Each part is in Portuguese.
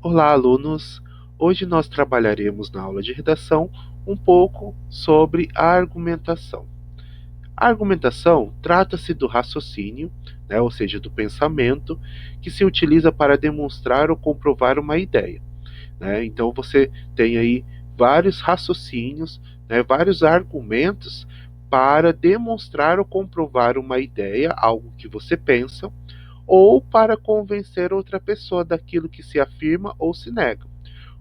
Olá, alunos! Hoje nós trabalharemos na aula de redação um pouco sobre a argumentação. A argumentação trata-se do raciocínio, ou seja, do pensamento, que se utiliza para demonstrar ou comprovar uma ideia. Então você tem aí vários raciocínios, vários argumentos para demonstrar ou comprovar uma ideia, algo que você pensa, ou para convencer outra pessoa daquilo que se afirma ou se nega.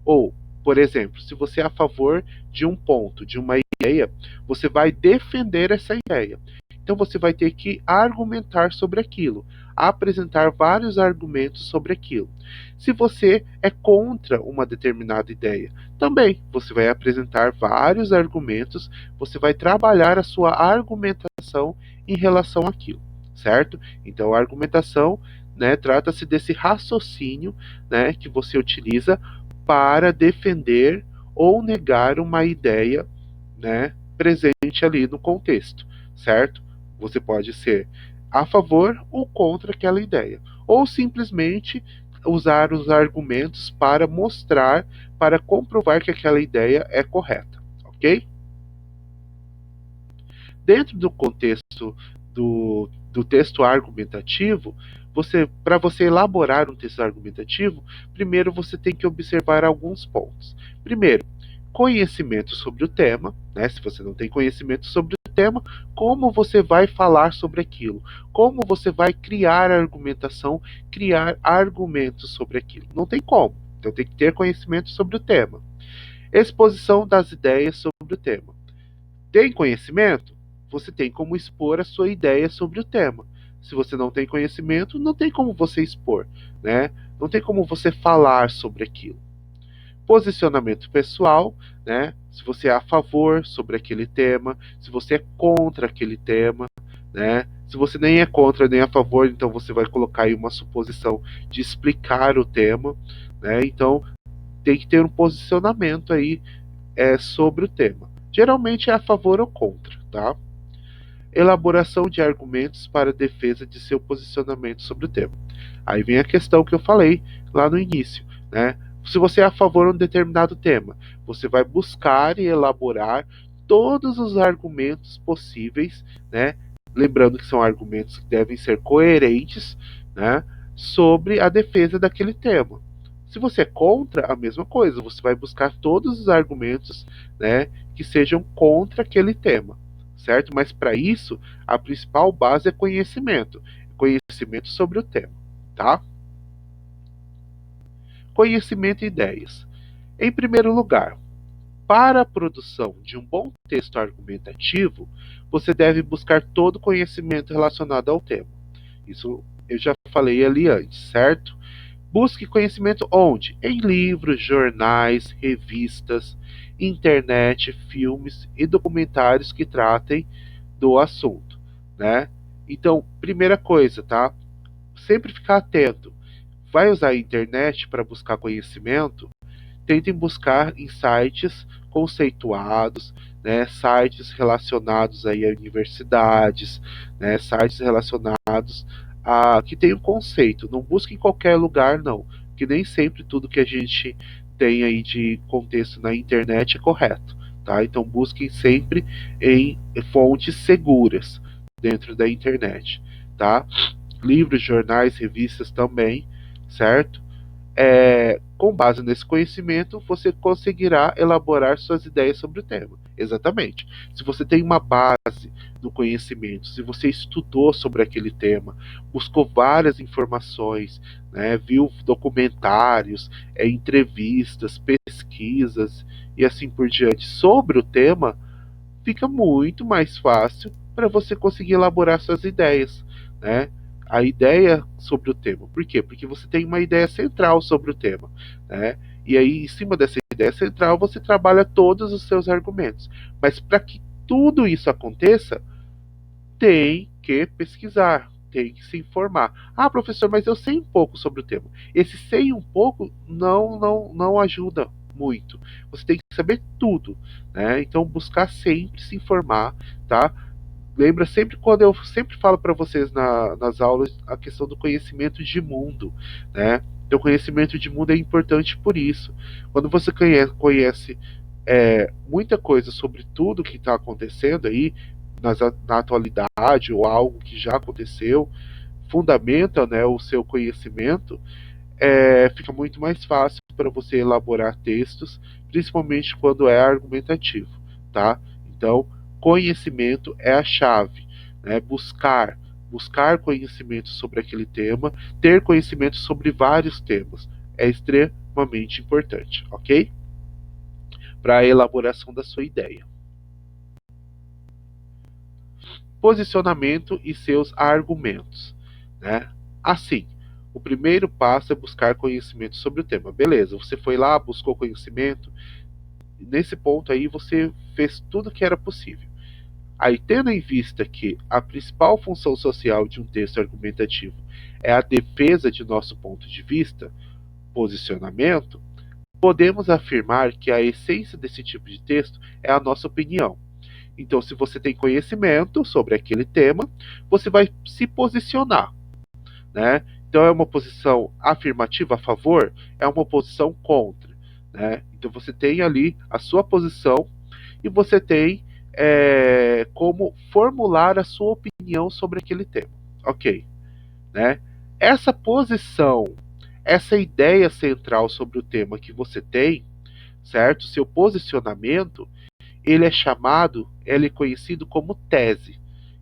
Ou, por exemplo, se você é a favor de um ponto, de uma ideia, você vai defender essa ideia. Então você vai ter que argumentar sobre aquilo, apresentar vários argumentos sobre aquilo. Se você é contra uma determinada ideia, também você vai apresentar vários argumentos, você vai trabalhar a sua argumentação em relação àquilo, certo? Então a argumentação, trata-se desse raciocínio, que você utiliza para defender ou negar uma ideia, presente ali no contexto, certo? Você pode ser a favor ou contra aquela ideia, ou simplesmente usar os argumentos para mostrar, para comprovar que aquela ideia é correta, ok? Dentro do contexto do texto argumentativo, para você elaborar um texto argumentativo, primeiro você tem que observar alguns pontos. Primeiro, conhecimento sobre o tema, se você não tem conhecimento sobre o tema, como você vai falar sobre aquilo? Como você vai criar argumentação, criar argumentos sobre aquilo? Não tem como. Então tem que ter conhecimento sobre o tema. Exposição das ideias sobre o tema. Tem conhecimento? Você tem como expor a sua ideia sobre o tema. Se você não tem conhecimento, não tem como você expor, Não tem como você falar sobre aquilo. Posicionamento pessoal, Se você é a favor sobre aquele tema, se você é contra aquele tema, Se você nem é contra nem a favor, então você vai colocar aí uma suposição de explicar o tema, Então tem que ter um posicionamento aí sobre o tema. Geralmente é a favor ou contra, tá? Elaboração de argumentos para defesa de seu posicionamento sobre o tema. Aí vem a questão que eu falei lá no início, Se você é a favor de um determinado tema, você vai buscar e elaborar todos os argumentos possíveis, Lembrando que são argumentos que devem ser coerentes, sobre a defesa daquele tema. Se você é contra, a mesma coisa, você vai buscar todos os argumentos, que sejam contra aquele tema, certo? Mas para isso, a principal base é conhecimento, conhecimento sobre o tema, tá? Conhecimento e ideias. Em primeiro lugar, para a produção de um bom texto argumentativo, você deve buscar todo o conhecimento relacionado ao tema. Isso eu já falei ali antes, certo? Busque conhecimento onde? Em livros, jornais, revistas, internet, filmes e documentários que tratem do assunto, Então, primeira coisa, tá? Sempre ficar atento. Vai usar a internet para buscar conhecimento? Tentem buscar em sites conceituados, sites relacionados aí a universidades, sites relacionados a que tem um conceito. Não busque em qualquer lugar, não, que nem sempre tudo que a gente tem aí de contexto na internet é correto, tá? Então busquem sempre em fontes seguras dentro da internet, tá? Livros, jornais, revistas também, certo? Com base nesse conhecimento, você conseguirá elaborar suas ideias sobre o tema. Exatamente. Se você tem uma base no conhecimento, se você estudou sobre aquele tema, buscou várias informações, viu documentários, entrevistas, pesquisas e assim por diante sobre o tema, fica muito mais fácil para você conseguir elaborar suas ideias, a ideia sobre o tema. Por quê? Porque você tem uma ideia central sobre o tema, E aí, em cima dessa ideia central, você trabalha todos os seus argumentos. Mas para que tudo isso aconteça, tem que pesquisar, tem que se informar. Ah, professor, mas eu sei um pouco sobre o tema. Esse sei um pouco não ajuda muito. Você tem que saber tudo, Então buscar sempre se informar, tá? Lembra sempre quando eu sempre falo para vocês nas aulas a questão do conhecimento de mundo, Então, conhecimento de mundo é importante por isso. Quando você conhece muita coisa sobre tudo que está acontecendo aí na atualidade ou algo que já aconteceu, fundamenta, né, o seu conhecimento, fica muito mais fácil para você elaborar textos, principalmente quando é argumentativo, tá? Então, conhecimento é a chave, né? Buscar conhecimento sobre aquele tema, ter conhecimento sobre vários temas é extremamente importante, ok? Para a elaboração da sua ideia. Posicionamento e seus argumentos, né? Assim, o primeiro passo é buscar conhecimento sobre o tema. Beleza, você foi lá, buscou conhecimento. Nesse ponto aí você fez tudo que era possível. Aí, tendo em vista que a principal função social de um texto argumentativo é a defesa de nosso ponto de vista, posicionamento, podemos afirmar que a essência desse tipo de texto é a nossa opinião. Então, se você tem conhecimento sobre aquele tema, você vai se posicionar, né? Então, é uma posição afirmativa a favor, é uma posição contra, né? Então, você tem ali a sua posição e você tem como formular a sua opinião sobre aquele tema, ok? Né? Essa posição, essa ideia central sobre o tema que você tem, certo? Seu posicionamento, ele é conhecido como tese.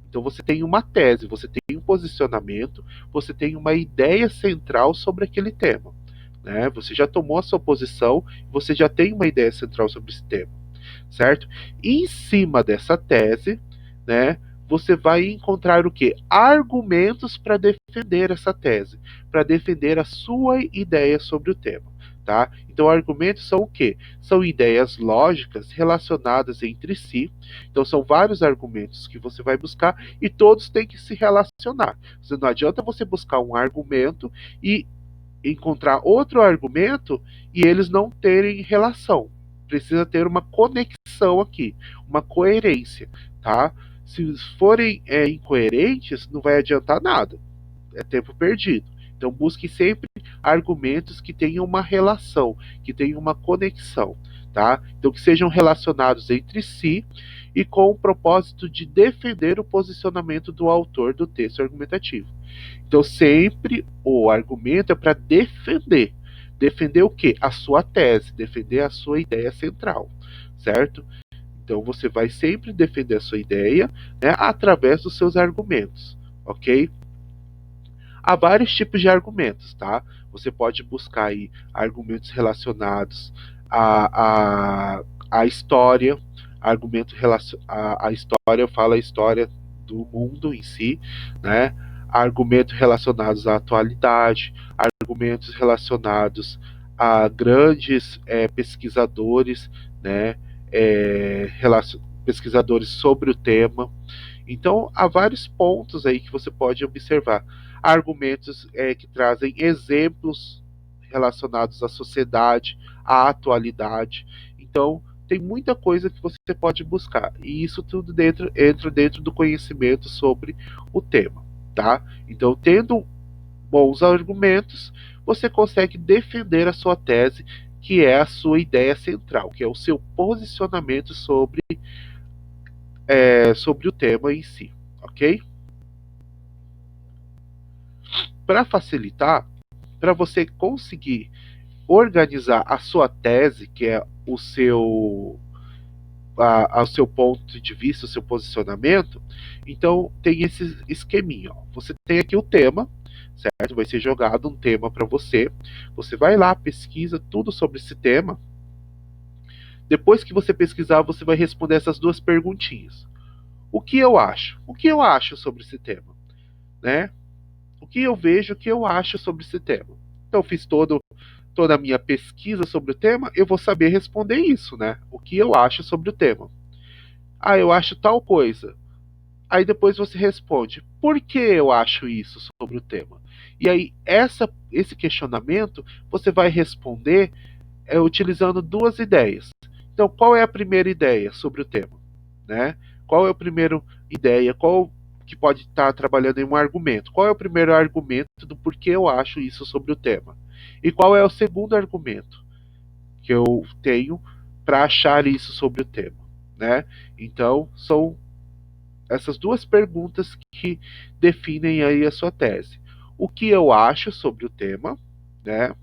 Então você tem uma tese, você tem um posicionamento, você tem uma ideia central sobre aquele tema, né? Você já tomou a sua posição, você já tem uma ideia central sobre esse tema, certo? E em cima dessa tese, né, você vai encontrar o quê? Argumentos para defender essa tese, para defender a sua ideia sobre o tema. Tá? Então, argumentos são o quê? São ideias lógicas relacionadas entre si. Então, são vários argumentos que você vai buscar e todos têm que se relacionar. Não adianta você buscar um argumento e encontrar outro argumento e eles não terem relação. Precisa ter uma conexão aqui, uma coerência, tá? Se forem incoerentes, não vai adiantar nada. É tempo perdido. Então busque sempre argumentos que tenham uma relação, que tenham uma conexão, tá? Então que sejam relacionados entre si e com o propósito de defender o posicionamento do autor do texto argumentativo. Então sempre o argumento é para defender. Defender o quê? A sua tese, defender a sua ideia central, certo? Então você vai sempre defender a sua ideia, né, através dos seus argumentos, ok? Há vários tipos de argumentos, tá? Você pode buscar aí argumentos relacionados à história, a história fala a história do mundo em si, né? Argumentos relacionados à atualidade, argumentos relacionados a grandes pesquisadores, né? Pesquisadores sobre o tema. Então, há vários pontos aí que você pode observar. Argumentos que trazem exemplos relacionados à sociedade, à atualidade. Então, tem muita coisa que você pode buscar. E isso tudo entra dentro do conhecimento sobre o tema, tá? Então, tendo bons argumentos, você consegue defender a sua tese, que é a sua ideia central, que é o seu posicionamento sobre o tema em si, ok? Para facilitar, para você conseguir organizar a sua tese, que é o seu ponto de vista, o seu posicionamento, então tem esse esqueminha. Ó. Você tem aqui o tema, certo? Vai ser jogado um tema para você. Você vai lá, pesquisa tudo sobre esse tema. Depois que você pesquisar, você vai responder essas duas perguntinhas. O que eu acho? O que eu acho sobre esse tema? Né? O que eu vejo, o que eu acho sobre esse tema. Então, eu fiz toda a minha pesquisa sobre o tema, eu vou saber responder isso, né? O que eu acho sobre o tema. Ah, eu acho tal coisa. Aí depois você responde, por que eu acho isso sobre o tema? E aí, esse questionamento, você vai responder utilizando duas ideias. Então, qual é a primeira ideia sobre o tema? Né? Qual é a primeira ideia? Qual que pode estar trabalhando em um argumento? Qual é o primeiro argumento do porquê eu acho isso sobre o tema? E qual é o segundo argumento que eu tenho para achar isso sobre o tema, né? Então, são essas duas perguntas que definem aí a sua tese. O que eu acho sobre o tema, né?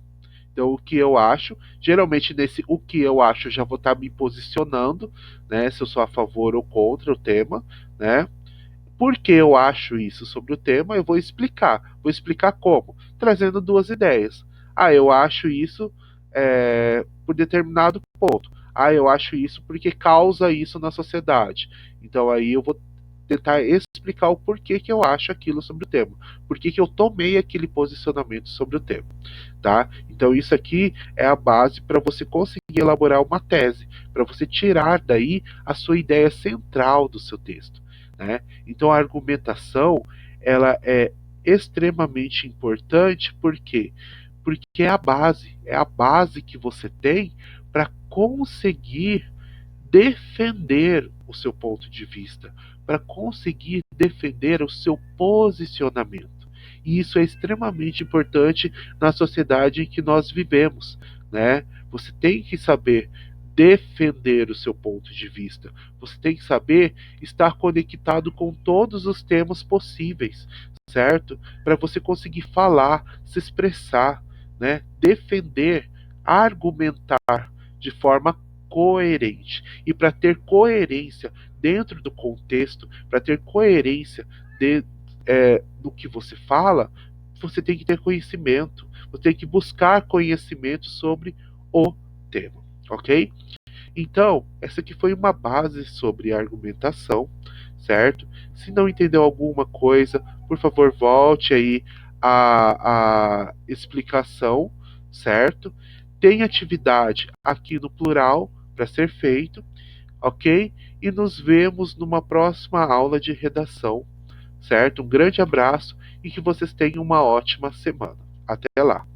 Então, o que eu acho, geralmente nesse o que eu acho eu já vou estar me posicionando, né? Se eu sou a favor ou contra o tema, né? Por que eu acho isso sobre o tema, eu vou explicar. Vou explicar como? Trazendo duas ideias. Ah, eu acho isso por determinado ponto. Ah, eu acho isso porque causa isso na sociedade. Então aí eu vou tentar explicar o porquê que eu acho aquilo sobre o tema. Por que que eu tomei aquele posicionamento sobre o tema, tá? Então isso aqui é a base para você conseguir elaborar uma tese, para você tirar daí a sua ideia central do seu texto, né? Então a argumentação, ela é extremamente importante, por quê? Porque é a base que você tem para conseguir defender o seu ponto de vista, para conseguir defender o seu posicionamento. E isso é extremamente importante na sociedade em que nós vivemos, né? Você tem que saber defender o seu ponto de vista. Você tem que saber estar conectado com todos os temas possíveis, certo? Para você conseguir falar, se expressar, né? Defender, argumentar de forma coerente. E para ter coerência dentro do contexto, para ter coerência do que você fala, você tem que ter conhecimento. Você tem que buscar conhecimento sobre o tema, ok? Então, essa aqui foi uma base sobre argumentação, certo? Se não entendeu alguma coisa, por favor, volte aí a explicação, certo? Tem atividade aqui no plural para ser feito, ok? E nos vemos numa próxima aula de redação, certo? Um grande abraço e que vocês tenham uma ótima semana. Até lá!